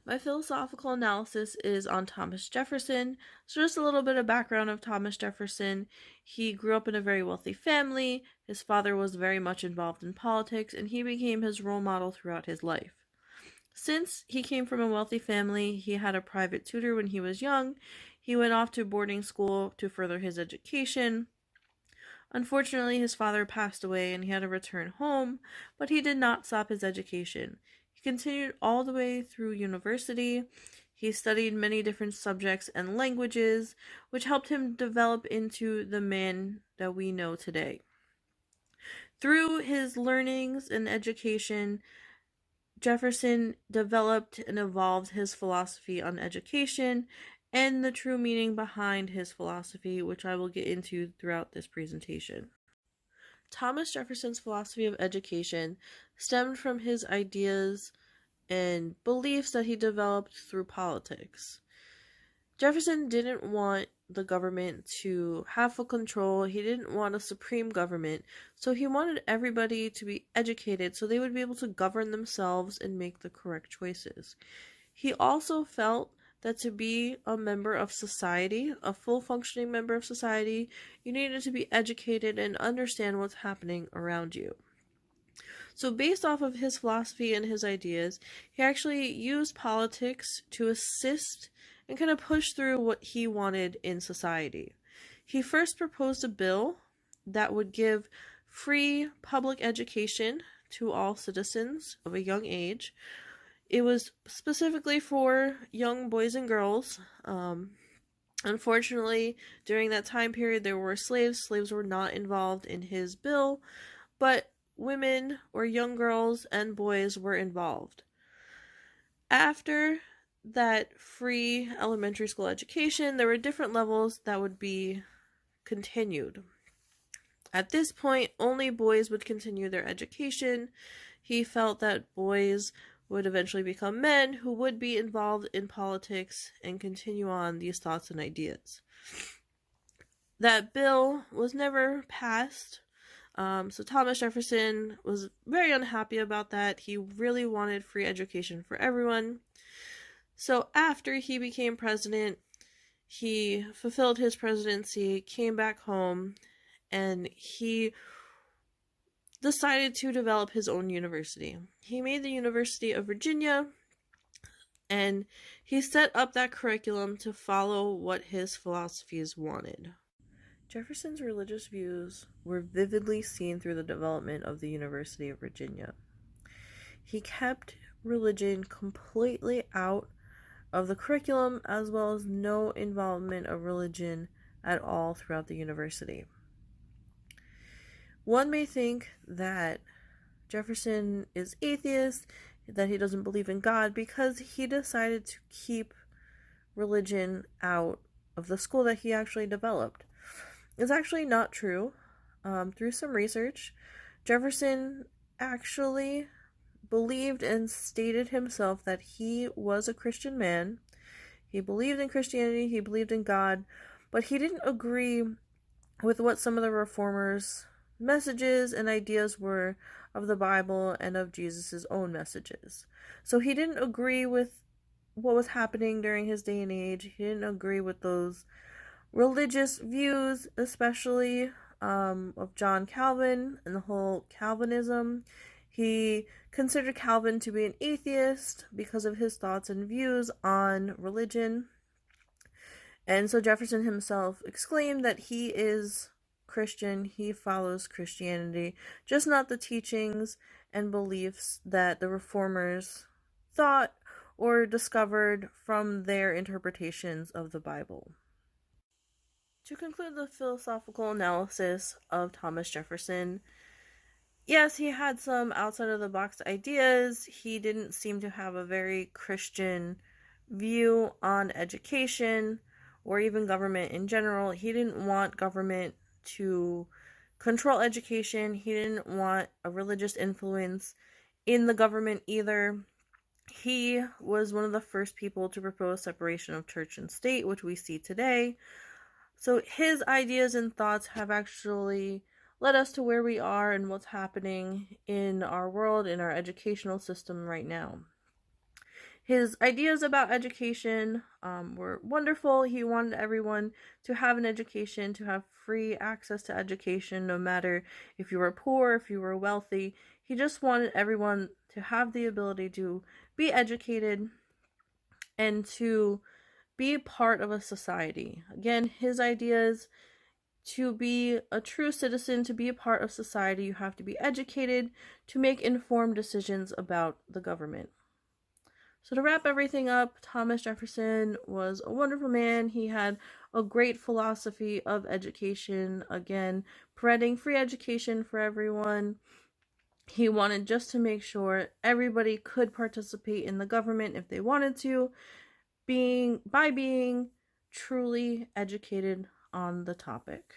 My philosophical analysis is on Thomas Jefferson. So, just a little bit of background of Thomas Jefferson. He grew up in a very wealthy family. His father was very much involved in politics, and he became his role model throughout his life. Since he came from a wealthy family, he had a private tutor when he was young. He went off to boarding school to further his education. Unfortunately, his father passed away and he had to return home, but he did not stop his education. He continued all the way through university. He studied many different subjects and languages, which helped him develop into the man that we know today. Through his learnings and education, Jefferson developed and evolved his philosophy on education and the true meaning behind his philosophy, which I will get into throughout this presentation. Thomas Jefferson's philosophy of education stemmed from his ideas and beliefs that he developed through politics. Jefferson didn't want the government to have full control. He didn't want a supreme government. So he wanted everybody to be educated so they would be able to govern themselves and make the correct choices. He also felt that to be a member of society, a full functioning member of society, you needed to be educated and understand what's happening around you. So based off of his philosophy and his ideas, he actually used politics to assist and kind of push through what he wanted in society. He first proposed a bill that would give free public education to all citizens of a young age. It was specifically for young boys and girls. Unfortunately, during that time period, there were slaves. Slaves were not involved in his bill, but women or young girls and boys were involved. After that free elementary school education, there were different levels that would be continued. At this point, only boys would continue their education. He felt that boys would eventually become men who would be involved in politics and continue on these thoughts and ideas. That bill was never passed. So Thomas Jefferson was very unhappy about that. He really wanted free education for everyone. So after he became president, he fulfilled his presidency, came back home, and he decided to develop his own university. He made the University of Virginia, and he set up that curriculum to follow what his philosophies wanted. Jefferson's religious views were vividly seen through the development of the University of Virginia. He kept religion completely out of the curriculum, as well as no involvement of religion at all throughout the university. One may think that Jefferson is atheist, that he doesn't believe in God, because he decided to keep religion out of the school that he actually developed. It's actually not true. Through some research, Jefferson actually believed and stated himself that he was a Christian man. He believed in Christianity, he believed in God, but he didn't agree with what some of the reformers' messages and ideas were of the Bible and of Jesus' own messages. So he didn't agree with what was happening during his day and age. He didn't agree with those religious views, especially of John Calvin and the whole Calvinism. He considered Calvin to be an atheist because of his thoughts and views on religion. And so Jefferson himself exclaimed that he is Christian, he follows Christianity, just not the teachings and beliefs that the reformers thought or discovered from their interpretations of the Bible. To conclude the philosophical analysis of Thomas Jefferson, yes, he had some outside of the box ideas. He didn't seem to have a very Christian view on education or even government in general. He didn't want government to control education. He didn't want a religious influence in the government either. He was one of the first people to propose separation of church and state, which we see today. So his ideas and thoughts have actually led us to where we are and what's happening in our world, in our educational system right now. His ideas about education were wonderful. He wanted everyone to have an education, to have free access to education, no matter if you were poor, if you were wealthy. He just wanted everyone to have the ability to be educated and to be part of a society. Again, his ideas: to be a true citizen, to be a part of society, you have to be educated to make informed decisions about the government. So, to wrap everything up, Thomas Jefferson was a wonderful man. He had a great philosophy of education, again, providing free education for everyone. He wanted just to make sure everybody could participate in the government if they wanted to, being truly educated on the topic.